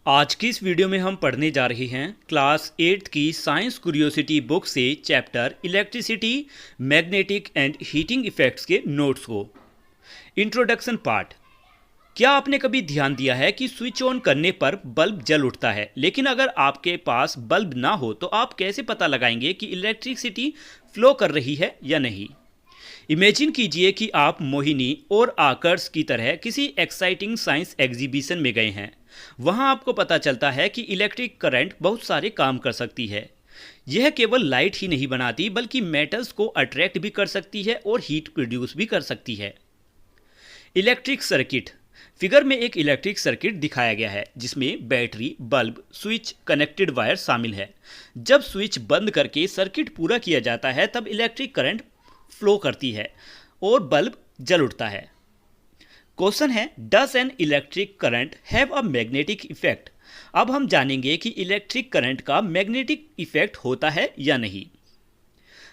आज की इस वीडियो में हम पढ़ने जा रहे हैं क्लास 8th की साइंस क्यूरियोसिटी बुक से chapter electricity, magnetic and heating effects के नोट्स को। Introduction part. क्या आपने कभी ध्यान दिया है कि स्विच ऑन करने पर बल्ब जल उठता है, लेकिन अगर आपके पास बल्ब ना हो तो आप कैसे पता लगाएंगे कि इलेक्ट्रिसिटी फ्लो कर रही है या नहीं। इमेजिन कीजिए कि आप मोहिनी और आकर्ष की तरह किसी एक्साइटिंग साइंस एग्जीबिशन में गए हैं। वहां आपको पता चलता है कि इलेक्ट्रिक करंट बहुत सारे काम कर सकती है। यह केवल लाइट ही नहीं बनाती बल्कि मेटल्स को अट्रैक्ट भी कर सकती है और हीट प्रोड्यूस भी कर सकती है। Electric circuit. फिगर में एक इलेक्ट्रिक सर्किट दिखाया गया है जिसमें battery, bulb, switch, connected wire शामिल है। जब स्विच बंद करके सर्किट पूरा किया जाता है तब इलेक्ट्रिक करंट फ्लो करती है और बल्ब जल उठता है। क्वेश्चन है, does an electric current have a magnetic effect. अब हम जानेंगे कि इलेक्ट्रिक करंट का मैग्नेटिक इफेक्ट होता है या नहीं।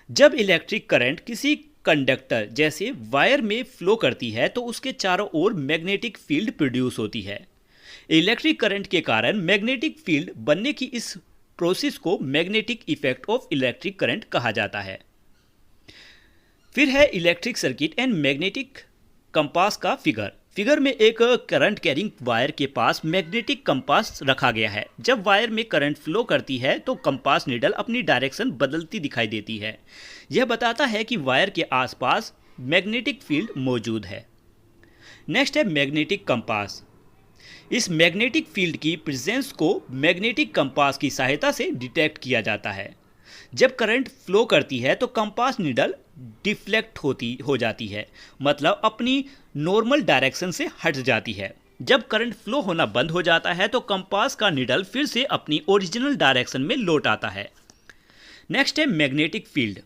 जब इलेक्ट्रिक करंट किसी कंडक्टर जैसे वायर में फ्लो करती है तो उसके चारों ओर मैग्नेटिक फील्ड प्रोड्यूस होती है। इलेक्ट्रिक करंट के कारण मैग्नेटिक फील्ड बनने की इस प्रोसेस को magnetic effect of electric current कहा जाता है। फिर है electric circuit and magnetic compass का फिगर में एक करंट कैरिंग वायर के पास मैग्नेटिक कंपास रखा गया है। जब वायर में करंट फ्लो करती है तो कंपास नीडल अपनी डायरेक्शन बदलती दिखाई देती है। यह बताता है कि वायर के आसपास मैग्नेटिक फील्ड मौजूद है। नेक्स्ट है मैग्नेटिक कंपास। इस मैग्नेटिक फील्ड की प्रेजेंस को मैग्नेटिक कंपास की सहायता से डिटेक्ट किया जाता है। जब करंट फ्लो करती है तो कंपास नीडल डिफ्लेक्ट हो जाती है, मतलब अपनी नॉर्मल डायरेक्शन से हट जाती है। जब करंट फ्लो होना बंद हो जाता है तो कंपास का नीडल फिर से अपनी ओरिजिनल डायरेक्शन में लौट आता है। नेक्स्ट है मैग्नेटिक फील्ड।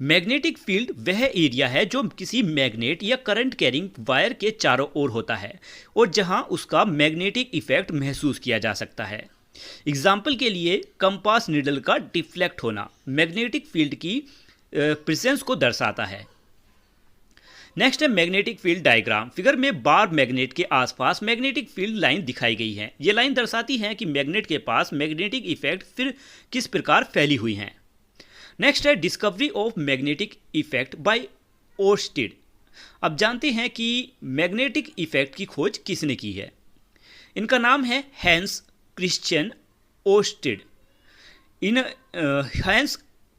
मैग्नेटिक फील्ड वह एरिया है जो किसी मैग्नेट या करंट कैरिंग वायर के चारों ओर होता है और जहां उसका मैग्नेटिक इफेक्ट महसूस किया जा सकता है। एग्जाम्पल के लिए कंपास नीडल का डिफ्लेक्ट होना मैग्नेटिक फील्ड की प्रेजेंस को दर्शाता है। नेक्स्ट है मैग्नेटिक फील्ड डायग्राम। फिगर में बार मैग्नेट के आसपास मैग्नेटिक फील्ड लाइन दिखाई गई है। ये लाइन दर्शाती है कि मैग्नेट के पास मैग्नेटिक इफेक्ट फिर किस प्रकार फैली हुई हैं। नेक्स्ट है discovery of magnetic effect by Oersted. अब जानते हैं कि मैग्नेटिक इफेक्ट की खोज किसने की है। इनका नाम है Hans Christian Oersted. Hans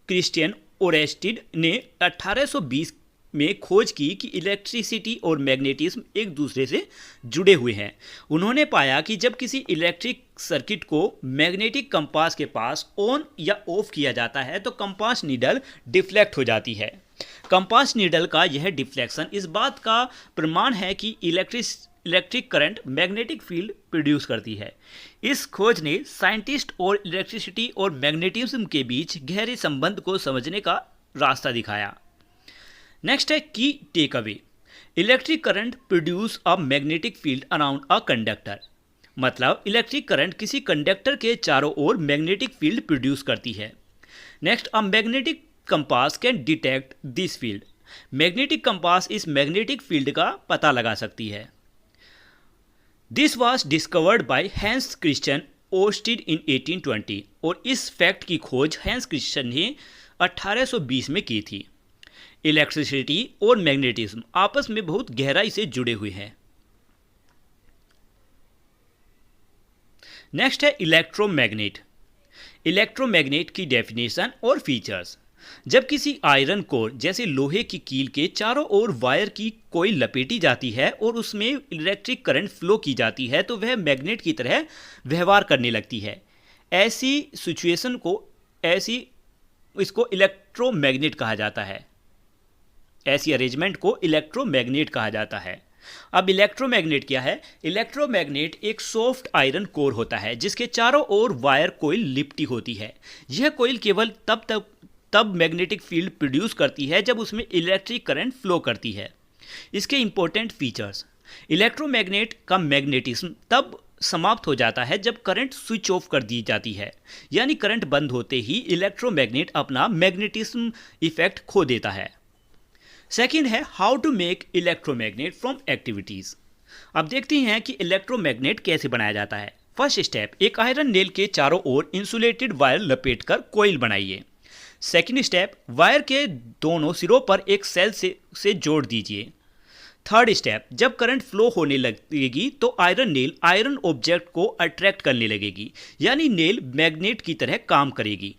Christian Oersted ने 1820 में खोज की कि इलेक्ट्रिसिटी और मैग्नेटिज्म एक दूसरे से जुड़े हुए हैं। उन्होंने पाया कि जब किसी इलेक्ट्रिक सर्किट को मैग्नेटिक कंपास के पास ऑन या ऑफ किया जाता है तो कंपास नीडल डिफ्लेक्ट हो जाती है। कंपास नीडल का यह डिफ्लेक्शन इस बात का प्रमाण है कि electric current magnetic field produce करती है। इस खोज ने साइंटिस्ट और इलेक्ट्रिसिटी और मैग्नेटिज्म के बीच गहरे संबंध को समझने का रास्ता दिखाया। नेक्स्ट है की take away. Electric current produce a magnetic field around a conductor. मतलब इलेक्ट्रिक करंट किसी कंडक्टर के चारों ओर मैग्नेटिक फील्ड प्रोड्यूस करती है। Next, a magnetic compass can detect this field. Magnetic compass इस मैग्नेटिक फील्ड का पता लगा सकती है। This was discovered by Hans Christian Oersted in 1820 और इस फैक्ट की खोज हैंस क्रिश्चियन ने 1820 में की थी। इलेक्ट्रिसिटी और मैग्नेटिज्म आपस में बहुत गहराई से जुड़े हुए हैं। नेक्स्ट है इलेक्ट्रोमैग्नेट। इलेक्ट्रोमैग्नेट की डेफिनेशन और फीचर्स। जब किसी आयरन कोर जैसे लोहे की कील के चारों ओर वायर की कोई लपेटी जाती है और उसमें इलेक्ट्रिक करंट फ्लो की जाती है तो वह मैग्नेट की तरह व्यवहार करने लगती है। ऐसी सिचुएशन को इसको इलेक्ट्रोमैग्नेट कहा जाता है। ऐसी अरेंजमेंट को इलेक्ट्रोमैग्नेट कहा जाता है। अब इलेक्ट्रोमैग्नेट क्या है? इलेक्ट्रोमैग्नेट एक सॉफ्ट आयरन कोर होता है जिसके चारों ओर वायर कोइल लिपटी होती है। यह कोइल केवल तब मैग्नेटिक फील्ड प्रोड्यूस करती है जब उसमें इलेक्ट्रिक करंट फ्लो करती है। इसके इंपॉर्टेंट फीचर्स। इलेक्ट्रोमैग्नेट का मैग्नेटिज्म तब समाप्त हो जाता है जब करंट स्विच ऑफ कर दी जाती है, यानी करंट बंद होते ही इलेक्ट्रोमैग्नेट अपना मैग्नेटिज्म इफेक्ट खो देता है। सेकेंड है how to make electromagnet from activities. अब देखते हैं कि इलेक्ट्रोमैग्नेट कैसे बनाया जाता है। फर्स्ट स्टेप, एक आयरन नेल के चारों ओर इंसुलेटेड वायर लपेटकर कोइल बनाइए। सेकंड स्टेप, वायर के दोनों सिरों पर एक सेल से जोड़ दीजिए। थर्ड स्टेप, जब करंट फ्लो होने लगेगी तो आयरन नेल आयरन ऑब्जेक्ट को अट्रैक्ट करने लगेगी, यानी नेल मैग्नेट की तरह काम करेगी।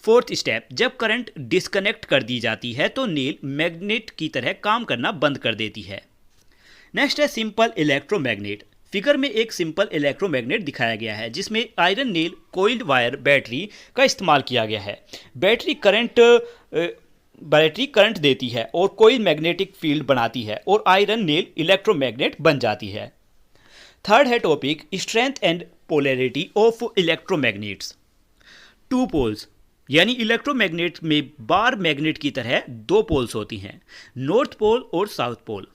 फोर्थ स्टेप, जब करंट डिस्कनेक्ट कर दी जाती है तो नेल मैग्नेट की तरह काम करना बंद कर देती है। नेक्स्ट है सिंपल इलेक्ट्रोमैग्नेट। फिगर में एक सिंपल इलेक्ट्रोमैग्नेट दिखाया गया है जिसमें iron nail coiled wire battery का इस्तेमाल किया गया है। बैटरी करंट देती है और कोइल मैग्नेटिक फील्ड बनाती है और आयरन नेल इलेक्ट्रोमैग्नेट बन जाती है। थर्ड है topic, strength and polarity of electromagnets. Two poles, यानी इलेक्ट्रोमैग्नेट में बार मैग्नेट की तरह दो पोल्स होती हैं, नॉर्थ पोल और साउथ पोल।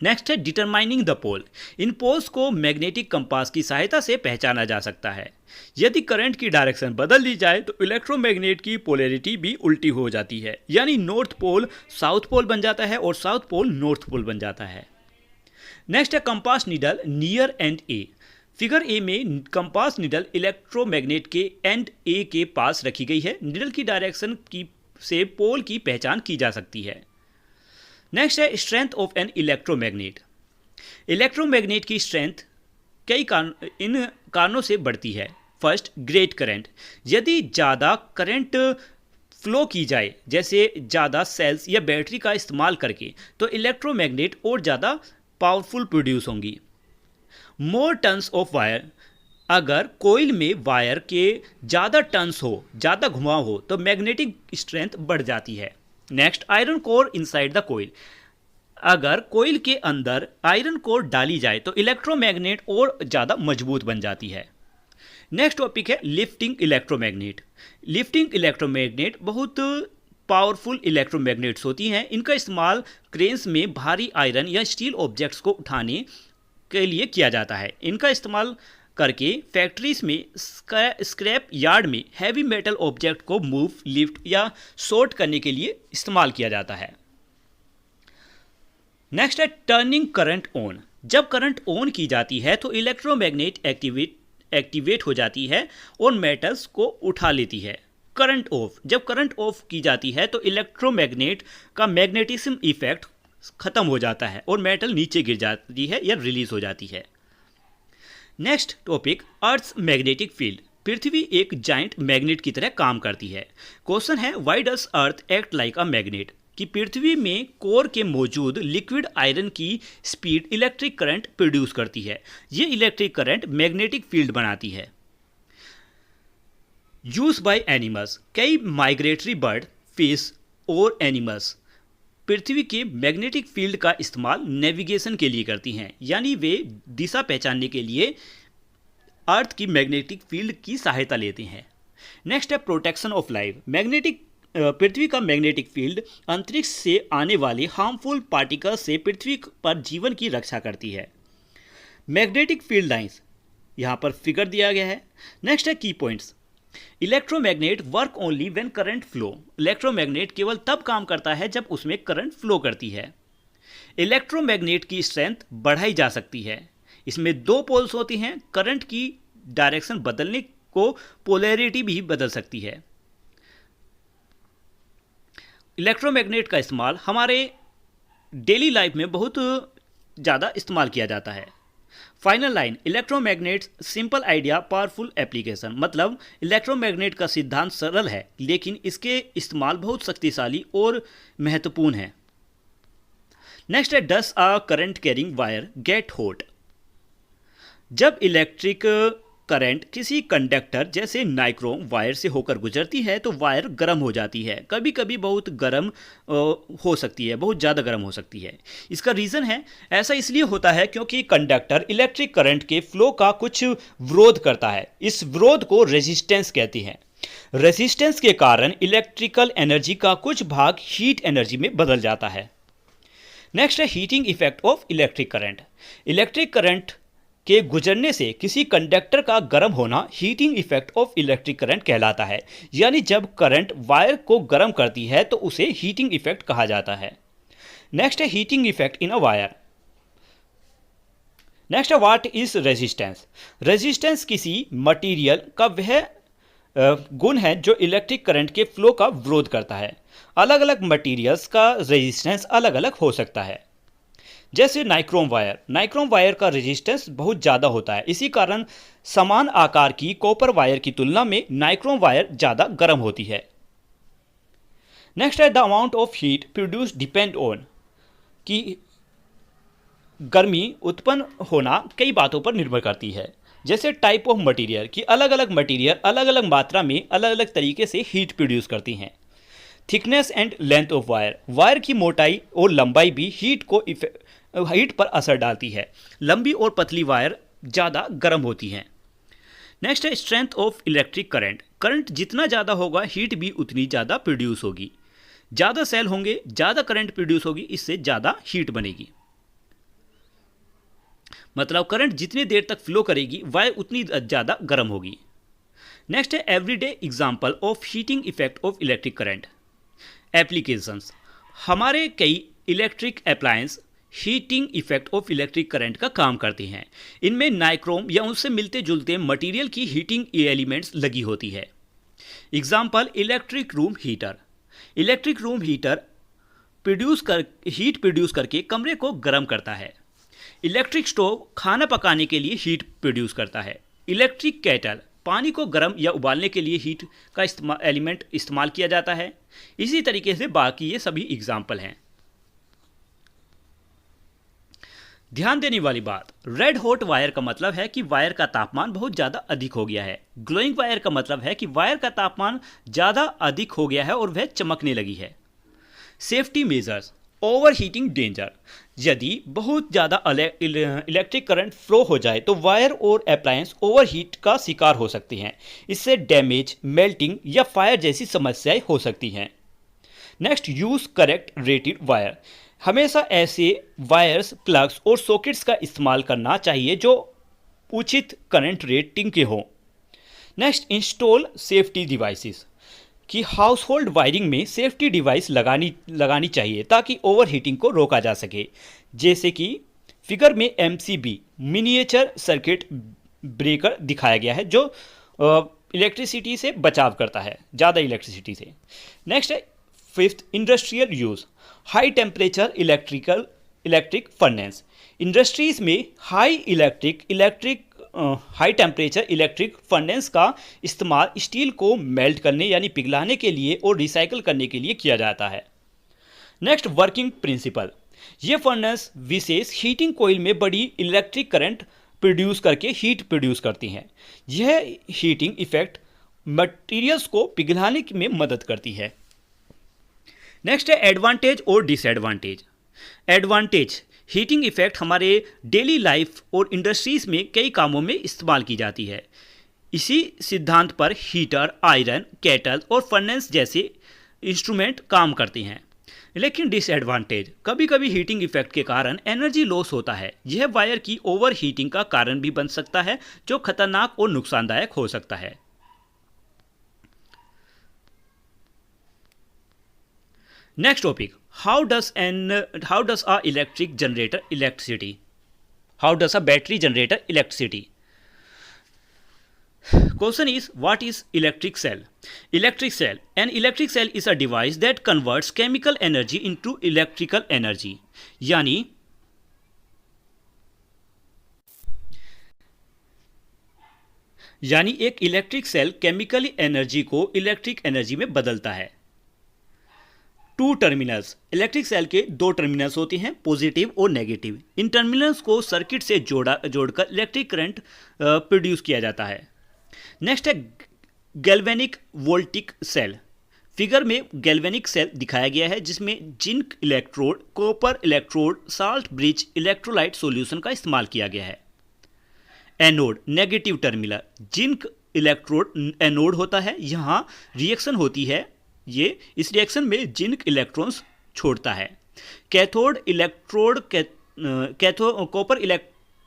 नेक्स्ट है डिटरमाइनिंग द पोल। इन पोल्स को मैग्नेटिक कंपास की सहायता से पहचाना जा सकता है। यदि करंट की डायरेक्शन बदल दी जाए तो इलेक्ट्रोमैग्नेट की पोलैरिटी भी उल्टी हो जाती है, यानी नॉर्थ पोल साउथ पोल बन जाता है और साउथ पोल नॉर्थ पोल बन जाता है। नेक्स्ट है compass needle near and A. Figure A में कंपास नीडल इलेक्ट्रोमैग्नेट के एंड ए के पास रखी गई है। नीडल की डायरेक्शन से पोल की पहचान की जा सकती है। नेक्स्ट है strength of an electromagnet. Electromagnet की स्ट्रेंथ इन कारणों से बढ़ती है। First, great current. यदि ज़्यादा करंट फ्लो की जाए, जैसे ज़्यादा सेल्स या बैटरी का इस्तेमाल करके, तो इलेक्ट्रोमैग्नेट और ज़्यादा पावरफुल प्रोड्यूस होंगी। मोर टर्न्स ऑफ वायर। अगर कोइल में वायर के ज़्यादा टर्न्स हो, ज़्यादा घुमाव हो, तो मैग्नेटिक स्ट्रेंथ बढ़ जाती है। Next, iron core inside the coil. अगर कोइल के अंदर आयरन कोर डाली जाए तो इलेक्ट्रोमैग्नेट और ज़्यादा मजबूत बन जाती है। नेक्स्ट टॉपिक है लिफ्टिंग इलेक्ट्रोमैग्नेट। लिफ्टिंग इलेक्ट्रोमैग्नेट बहुत पावरफुल इलेक्ट्रोमैग्नेट्स होती हैं। इनका इस्तेमाल क्रेन्स में भारी आयरन या स्टील ऑब्जेक्ट्स को उठाने के लिए किया जाता है। इनका इस्तेमाल करके फैक्ट्रीज में स्क्रैप यार्ड में हैवी मेटल ऑब्जेक्ट को मूव, लिफ्ट या सॉर्ट करने के लिए इस्तेमाल किया जाता है। नेक्स्ट है टर्निंग करंट ऑन। जब करंट ऑन की जाती है तो इलेक्ट्रोमैग्नेट एक्टिवेट हो जाती है और मेटल्स को उठा लेती है। Current of. जब करंट ऑफ की जाती है तो इलेक्ट्रोमैग्नेट का मैग्नेटिज्म इफेक्ट खत्म हो जाता है और मेटल नीचे गिर जाती है या रिलीज हो जाती है। Next topic, earth's magnetic field. पृथ्वी एक जाइंट मैग्नेट की तरह काम करती है। क्वेश्चन है, why does earth act like a magnet. कि पृथ्वी में कोर के मौजूद लिक्विड आयरन की स्पीड इलेक्ट्रिक करंट प्रोड्यूस करती है। ये इलेक्ट्रिक करंट मैग्नेटिक फील्ड बनाती है। Use by animals. कई माइग्रेटरी बर्ड, फिश और एनिमल्स पृथ्वी के मैग्नेटिक फील्ड का इस्तेमाल नेविगेशन के लिए करती हैं, यानी वे दिशा पहचानने के लिए अर्थ की मैग्नेटिक फील्ड की सहायता लेते हैं। नेक्स्ट है प्रोटेक्शन ऑफ लाइफ। पृथ्वी का मैग्नेटिक फील्ड अंतरिक्ष से आने वाले हार्मफुल पार्टिकल्स से पृथ्वी पर जीवन की रक्षा करती है। मैग्नेटिक फील्ड लाइंस, यहाँ पर फिगर दिया गया है। नेक्स्ट है की points. Electromagnet work only when current flow. Electromagnet केवल तब काम करता है जब उसमें करंट फ्लो करती है। इलेक्ट्रोमैग्नेट की स्ट्रेंथ बढ़ाई जा सकती है। इसमें दो पोल्स होती हैं। करंट की डायरेक्शन बदलने को पोलैरिटी भी बदल सकती है। इलेक्ट्रोमैग्नेट का इस्तेमाल हमारे डेली लाइफ में बहुत ज़्यादा इस्तेमाल किया जाता है। Final line, electromagnet simple idea powerful application. मतलब इलेक्ट्रोमैग्नेट का सिद्धांत सरल है लेकिन इसके इस्तेमाल बहुत शक्तिशाली और महत्वपूर्ण है। नेक्स्ट है, does a current carrying wire get hot. जब इलेक्ट्रिक करंट किसी कंडक्टर जैसे नाइक्रोम वायर से होकर गुजरती है तो वायर गर्म हो जाती है। कभी कभी बहुत गर्म हो सकती है, बहुत ज़्यादा गर्म हो सकती है। इसका रीज़न है, ऐसा इसलिए होता है क्योंकि कंडक्टर इलेक्ट्रिक करंट के फ्लो का कुछ विरोध करता है। इस विरोध को रेजिस्टेंस कहते हैं। रेजिस्टेंस के कारण इलेक्ट्रिकल एनर्जी का कुछ भाग हीट एनर्जी में बदल जाता है। नेक्स्ट है heating effect of electric current. Electric current के गुजरने से किसी कंडक्टर का गर्म होना heating effect of electric current कहलाता है। यानी जब करंट वायर को गर्म करती है तो उसे हीटिंग इफेक्ट कहा जाता है। नेक्स्ट है heating effect in a wire. Next है व्हाट इज रेजिस्टेंस। रेजिस्टेंस किसी मटेरियल का वह गुण है जो इलेक्ट्रिक करंट के फ्लो का विरोध करता है। अलग अलग मटेरियल्स का रेजिस्टेंस अलग अलग हो सकता है। जैसे नाइक्रोम वायर का रेजिस्टेंस बहुत ज़्यादा होता है, इसी कारण समान आकार की कॉपर वायर की तुलना में नाइक्रोम वायर ज़्यादा गर्म होती है। नेक्स्ट है the amount of heat produce depend on, कि गर्मी उत्पन्न होना कई बातों पर निर्भर करती है। जैसे टाइप ऑफ मटेरियल, कि अलग अलग मटेरियल अलग अलग मात्रा में अलग अलग तरीके से हीट प्रोड्यूस करती हैं। Thickness and length of wire की मोटाई और लंबाई भी हीट पर असर डालती है। लंबी और पतली वायर ज़्यादा गर्म होती हैं। नेक्स्ट है स्ट्रेंथ ऑफ इलेक्ट्रिक करंट जितना ज़्यादा होगा हीट भी उतनी ज़्यादा प्रोड्यूस होगी। ज़्यादा सेल होंगे ज़्यादा करंट प्रोड्यूस होगी, इससे ज़्यादा हीट बनेगी। मतलब करंट जितनी देर तक फ्लो करेगी वायर उतनी ज़्यादा गर्म होगी। नेक्स्ट है everyday example of heating effect of electric current. Applications, हमारे कई electric appliance heating effect of electric current का काम करती हैं। इनमें नाइक्रोम या उससे मिलते जुलते मटेरियल की हीटिंग एलिमेंट्स लगी होती है। Example electric room heater heat produce करके कमरे को गर्म करता है। इलेक्ट्रिक स्टोव खाना पकाने के लिए हीट प्रोड्यूस करता है। इलेक्ट्रिक केटल पानी को गर्म या उबालने के लिए हीट का एलिमेंट इस्तेमाल किया जाता है। इसी तरीके से बाकी ये सभी एग्जाम्पल हैं। ध्यान देने वाली बात, रेड हॉट वायर का मतलब है कि वायर का तापमान बहुत ज़्यादा अधिक हो गया है। ग्लोइंग वायर का मतलब है कि वायर का तापमान ज़्यादा अधिक हो गया है और वह चमकने लगी है। Safety measures, over heating danger, यदि बहुत ज़्यादा इलेक्ट्रिक करंट फ्लो हो जाए तो वायर और अप्लायंस ओवर हीट का शिकार हो सकती हैं। इससे डैमेज, मेल्टिंग या फायर जैसी समस्याएं हो सकती हैं। Next, use correct rated wire. हमेशा ऐसे वायर्स, प्लग्स और सॉकेट्स का इस्तेमाल करना चाहिए जो उचित करंट रेटिंग के हों। नेक्स्ट, इंस्टॉल सेफ्टी डिवाइसेस, कि हाउस होल्ड वायरिंग में सेफ्टी डिवाइस लगानी चाहिए ताकि ओवर हीटिंग को रोका जा सके। जैसे कि फिगर में MCB मिनिएचर सर्किट ब्रेकर दिखाया गया है जो इलेक्ट्रिसिटी से बचाव करता है, ज़्यादा इलेक्ट्रिसिटी से। नेक्स्ट है fifth, industrial use, high temperature electric furnace. Industries में हाई टेम्परेचर इलेक्ट्रिक फर्नेस का इस्तेमाल स्टील को मेल्ट करने यानी पिघलाने के लिए और रिसाइकल करने के लिए किया जाता है। नेक्स्ट, वर्किंग प्रिंसिपल, ये फर्नेस विशेष हीटिंग कोयल में बड़ी इलेक्ट्रिक करंट प्रोड्यूस करके हीट प्रोड्यूस करती हैं। यह हीटिंग इफेक्ट मटेरियल्स को पिघलाने में मदद करती है। नेक्स्ट है एडवांटेज और डिसएडवांटेज। एडवांटेज, हीटिंग इफेक्ट हमारे डेली लाइफ और इंडस्ट्रीज में कई कामों में इस्तेमाल की जाती है। इसी सिद्धांत पर हीटर, आयरन, केटल और फर्नेस जैसे इंस्ट्रूमेंट काम करते हैं। लेकिन डिसएडवांटेज, कभी कभी हीटिंग इफेक्ट के कारण एनर्जी लॉस होता है। यह वायर की ओवर हीटिंग का कारण भी बन सकता है जो खतरनाक और नुकसानदायक हो सकता है। Next topic, how does a electric generator electricity, how does a battery generator electricity. Question is, what is electric cell? Electric cell. An electric cell is a device that converts chemical energy into electrical energy. यानी एक electric cell chemically energy को electric energy में बदलता है। Two terminals, electric cell के दो terminals होते हैं, पॉजिटिव और नेगेटिव। इन टर्मिनल्स को सर्किट से जोड़कर इलेक्ट्रिक करंट प्रोड्यूस किया जाता है। नेक्स्ट है गैल्वेनिक वोल्टिक सेल। फिगर में गैल्वेनिक सेल दिखाया गया है जिसमें zinc electrode, copper electrode, salt bridge electrolyte solution का इस्तेमाल किया गया है। Anode, negative terminal, zinc electrode anode होता है। यहाँ रिएक्शन होती है, ये इस रिएक्शन में जिंक इलेक्ट्रॉन्स छोड़ता है। Cathode electrode copper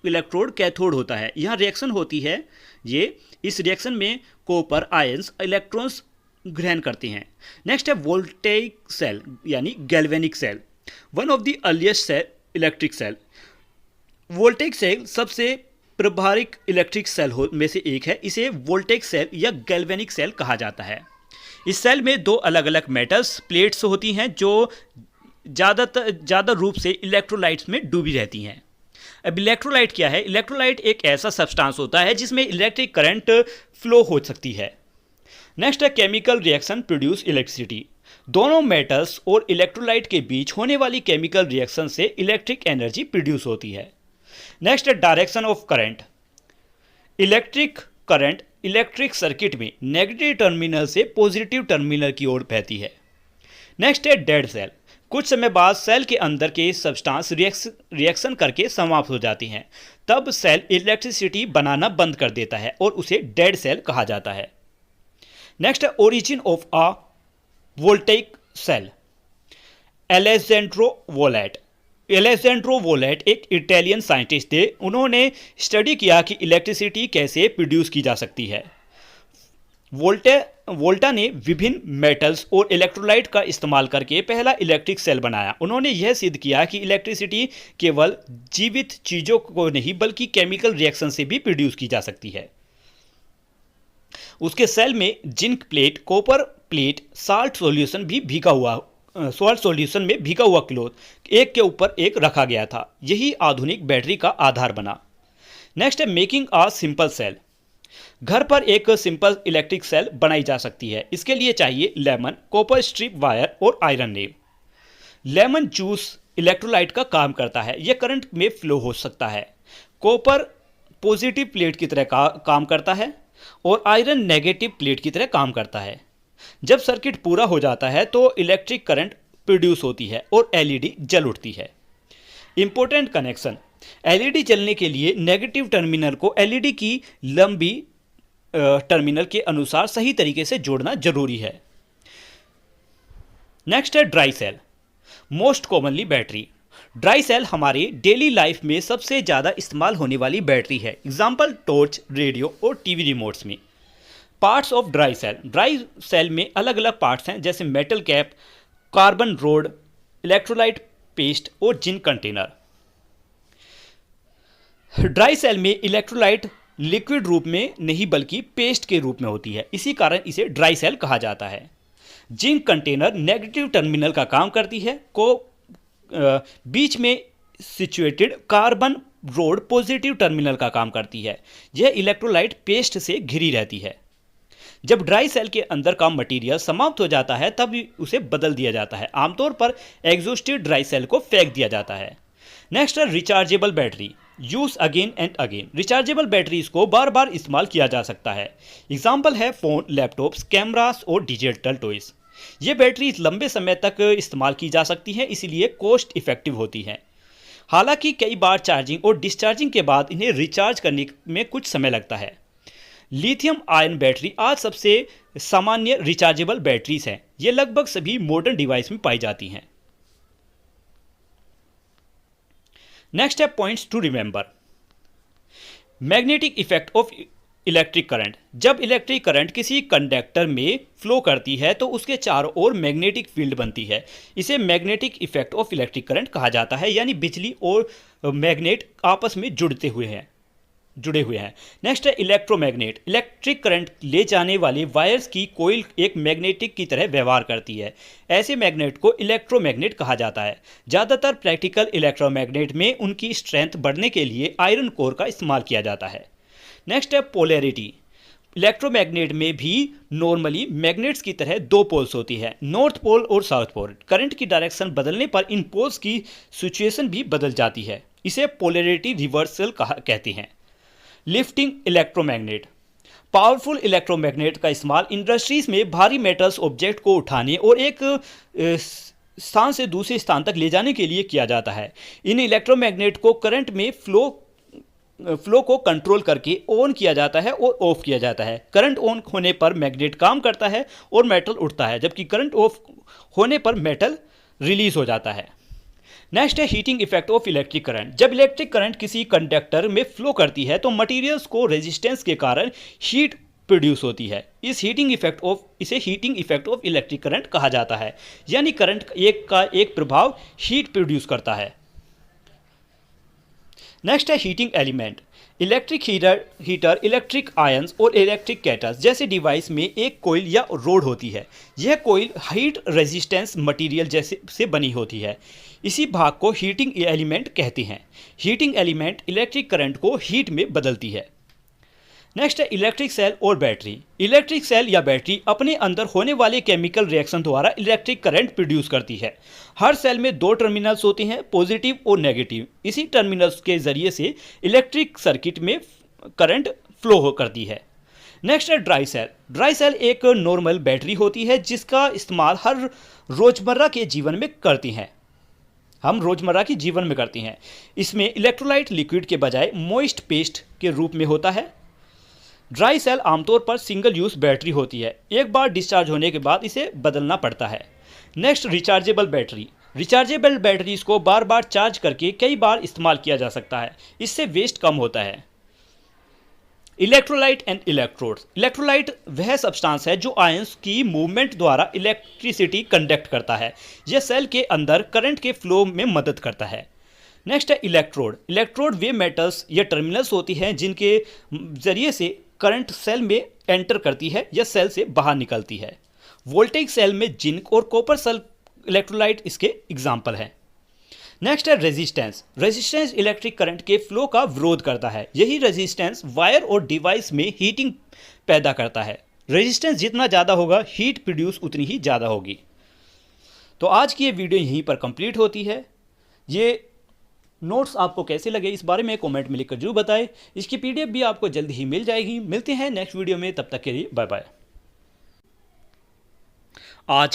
electrode cathode होता है। यहाँ रिएक्शन होती है, ये इस रिएक्शन में कॉपर आयंस इलेक्ट्रॉन्स ग्रहण करते हैं। नेक्स्ट है वोल्टेइक सेल यानी galvanic cell, one of the earliest cell electric cell. Voltage cell सबसे प्रभाविक इलेक्ट्रिक सेल में से एक है। इसे वोल्टेज सेल या गैल्वेनिक सेल कहा जाता है। इस सेल में दो अलग अलग मेटल्स प्लेट्स होती हैं जो ज़्यादा रूप से इलेक्ट्रोलाइट्स में डूबी रहती हैं। अब इलेक्ट्रोलाइट क्या है? इलेक्ट्रोलाइट एक ऐसा सब्सटेंस होता है जिसमें इलेक्ट्रिक करंट फ्लो हो सकती है। नेक्स्ट है केमिकल रिएक्शन प्रोड्यूस इलेक्ट्रिसिटी। दोनों मेटल्स और इलेक्ट्रोलाइट के बीच होने वाली केमिकल रिएक्शन से इलेक्ट्रिक एनर्जी प्रोड्यूस होती है। नेक्स्ट है direction of current. Electric current electric circuit में नेगेटिव टर्मिनल से पॉजिटिव टर्मिनल की ओर बहती है। नेक्स्ट है डेड सेल। कुछ समय बाद सेल के अंदर के सब्सटेंस रिएक्शन करके समाप्त हो जाती हैं, तब सेल इलेक्ट्रिसिटी बनाना बंद कर देता है और उसे डेड सेल कहा जाता है। नेक्स्ट है origin of a voltaic cell. Alessandro Volta एक इटालियन साइंटिस्ट थे। उन्होंने स्टडी किया कि इलेक्ट्रिसिटी कैसे प्रोड्यूस की जा सकती है। वोल्टा ने विभिन्न मेटल्स और इलेक्ट्रोलाइट का इस्तेमाल करके पहला इलेक्ट्रिक सेल बनाया। उन्होंने यह सिद्ध किया कि इलेक्ट्रिसिटी केवल जीवित चीज़ों को नहीं बल्कि केमिकल रिएक्शन से भी प्रोड्यूस की जा सकती है। उसके सेल में zinc plate, copper plate, salt solution में भीगा हुआ क्लॉथ एक के ऊपर एक रखा गया था। यही आधुनिक बैटरी का आधार बना। नेक्स्ट है मेकिंग अ सिंपल सेल। घर पर एक सिंपल इलेक्ट्रिक सेल बनाई जा सकती है। इसके लिए चाहिए लेमन, कॉपर स्ट्रिप वायर और आयरन नेव। लेमन जूस इलेक्ट्रोलाइट का काम करता है, यह करंट में फ्लो हो सकता है। कॉपर पॉजिटिव प्लेट की तरह काम करता है और आयरन नेगेटिव प्लेट की तरह काम करता है। जब सर्किट पूरा हो जाता है तो इलेक्ट्रिक करंट प्रोड्यूस होती है और एलईडी जल उठती है। Important connection. एलईडी जलने के लिए नेगेटिव टर्मिनल को एलईडी की लंबी टर्मिनल के अनुसार सही तरीके से जोड़ना जरूरी है। नेक्स्ट है dry cell. Most commonly battery. Dry cell हमारे डेली लाइफ में सबसे ज़्यादा इस्तेमाल होने वाली बैटरी है। एग्जाम्पल टॉर्च, रेडियो और टीवी रिमोट्स में। Parts of dry cell. Dry cell में अलग अलग पार्ट्स हैं जैसे metal cap, carbon rod, electrolyte paste और जिंक कंटेनर। ड्राई सेल में इलेक्ट्रोलाइट लिक्विड रूप में नहीं बल्कि पेस्ट के रूप में होती है, इसी कारण इसे ड्राई सेल कहा जाता है। जिंक कंटेनर नेगेटिव टर्मिनल का काम करती है। बीच में situated carbon road positive terminal का काम करती है। यह इलेक्ट्रोलाइट पेस्ट से घिरी रहती है। जब ड्राई सेल के अंदर का मटेरियल समाप्त हो जाता है तब उसे बदल दिया जाता है। आमतौर पर एग्जॉस्टेड ड्राई सेल को फेंक दिया जाता है। नेक्स्ट है rechargeable battery. Use again and again. Rechargeable batteries को बार बार इस्तेमाल किया जा सकता है। एग्जाम्पल है फ़ोन, लैपटॉप्स, कैमरास और डिजिटल टॉयज। ये बैटरीज लंबे समय तक इस्तेमाल की जा सकती हैं, इसीलिए कॉस्ट इफेक्टिव होती हैं। हालांकि कई बार चार्जिंग और डिस्चार्जिंग के बाद इन्हें रिचार्ज करने में कुछ समय लगता है। लिथियम आयन बैटरी आज सबसे सामान्य रिचार्जेबल बैटरीज हैं। ये लगभग सभी मॉडर्न डिवाइस में पाई जाती हैं। नेक्स्ट है points to remember. Magnetic effect of electric current. जब इलेक्ट्रिक करंट किसी कंडक्टर में फ्लो करती है तो उसके चारों ओर मैग्नेटिक फील्ड बनती है। इसे magnetic effect of electric current कहा जाता है, यानी बिजली और मैग्नेट आपस में जुड़े हुए हैं। नेक्स्ट है इलेक्ट्रोमैग्नेट। इलेक्ट्रिक करंट ले जाने वाले वायर्स की कोइल एक मैग्नेटिक की तरह व्यवहार करती है। ऐसे मैग्नेट को इलेक्ट्रोमैग्नेट कहा जाता है। ज़्यादातर प्रैक्टिकल इलेक्ट्रोमैग्नेट में उनकी स्ट्रेंथ बढ़ने के लिए आयरन कोर का इस्तेमाल किया जाता है। नेक्स्ट है पोलैरिटी। इलेक्ट्रोमैग्नेट में भी नॉर्मली मैग्नेट्स की तरह दो पोल्स होती है, नॉर्थ पोल और साउथ पोल। करंट की डायरेक्शन बदलने पर इन पोल्स की सिचुएशन भी बदल जाती है। इसे पोलैरिटी रिवर्सल कहते हैं। Lifting electromagnet. पावरफुल इलेक्ट्रोमैग्नेट का इस्तेमाल इंडस्ट्रीज में भारी मेटल्स ऑब्जेक्ट को उठाने और एक स्थान से दूसरे स्थान तक ले जाने के लिए किया जाता है। इन इलेक्ट्रोमैग्नेट को करंट में फ्लो को कंट्रोल करके ऑन किया जाता है और ऑफ किया जाता है। करंट ऑन होने पर मैग्नेट काम करता है और मेटल उठता है, जबकि करंट ऑफ होने पर मेटल रिलीज हो जाता है। नेक्स्ट है heating effect of electric current. जब इलेक्ट्रिक करंट किसी कंडक्टर में फ्लो करती है तो मटेरियल्स को रेजिस्टेंस के कारण हीट प्रोड्यूस होती है। इसे heating effect of electric current कहा जाता है, यानी करंट का एक प्रभाव हीट प्रोड्यूस करता है। नेक्स्ट है heating element. Electric heater electric ions और इलेक्ट्रिक कैटल्स जैसे डिवाइस में एक कोइल या रोड होती है। यह कोइल हीट रेजिस्टेंस मटेरियल जैसे से बनी होती है। इसी भाग को हीटिंग एलिमेंट कहते हैं। हीटिंग एलिमेंट इलेक्ट्रिक करंट को हीट में बदलती है। नेक्स्ट है इलेक्ट्रिक सेल और बैटरी। इलेक्ट्रिक सेल या बैटरी अपने अंदर होने वाले केमिकल रिएक्शन द्वारा इलेक्ट्रिक करंट प्रोड्यूस करती है। हर सेल में दो टर्मिनल्स होते हैं, पॉजिटिव और नेगेटिव। इसी टर्मिनल्स के जरिए से इलेक्ट्रिक सर्किट में करंट फ्लो करती है। नेक्स्ट है ड्राई सेल। ड्राई सेल एक नॉर्मल बैटरी होती है जिसका इस्तेमाल हर रोजमर्रा के जीवन में करती हैं। हम रोजमर्रा के जीवन में करती हैं। इसमें इलेक्ट्रोलाइट लिक्विड के बजाय मॉइस्ट पेस्ट के रूप में होता है। ड्राई सेल आमतौर पर सिंगल यूज बैटरी होती है। एक बार डिस्चार्ज होने के बाद इसे बदलना पड़ता है। Next rechargeable battery. Rechargeable batteries को बार बार चार्ज करके कई बार इस्तेमाल किया जा सकता है। इससे वेस्ट कम होता है। Electrolyte and electrodes. इलेक्ट्रोलाइट वह सब्सटेंस है जो आयंस की मूवमेंट द्वारा इलेक्ट्रिसिटी कंडक्ट करता है। यह सेल के अंदर करंट के फ्लो में मदद करता है। नेक्स्ट है इलेक्ट्रोड। इलेक्ट्रोड वे मेटल्स या टर्मिनल्स होती हैं जिनके जरिए से करंट सेल में एंटर करती है या सेल से बाहर निकलती है। वोल्टेज सेल में जिंक और कॉपर सेल इलेक्ट्रोलाइट इसके एग्जाम्पल हैं। नेक्स्ट है रेजिस्टेंस। रेजिस्टेंस इलेक्ट्रिक करंट के फ्लो का विरोध करता है। यही रेजिस्टेंस वायर और डिवाइस में हीटिंग पैदा करता है। रेजिस्टेंस जितना ज़्यादा होगा हीट प्रोड्यूस उतनी ही ज़्यादा होगी। तो आज की ये वीडियो यहीं पर कंप्लीट होती है। ये नोट्स आपको कैसे लगे इस बारे में कमेंट में लिखकर जरूर बताएं। इसकी पीडीएफ भी आपको जल्द ही मिल जाएगी। मिलते हैं नेक्स्ट वीडियो में, तब तक के लिए बाय बाय। आज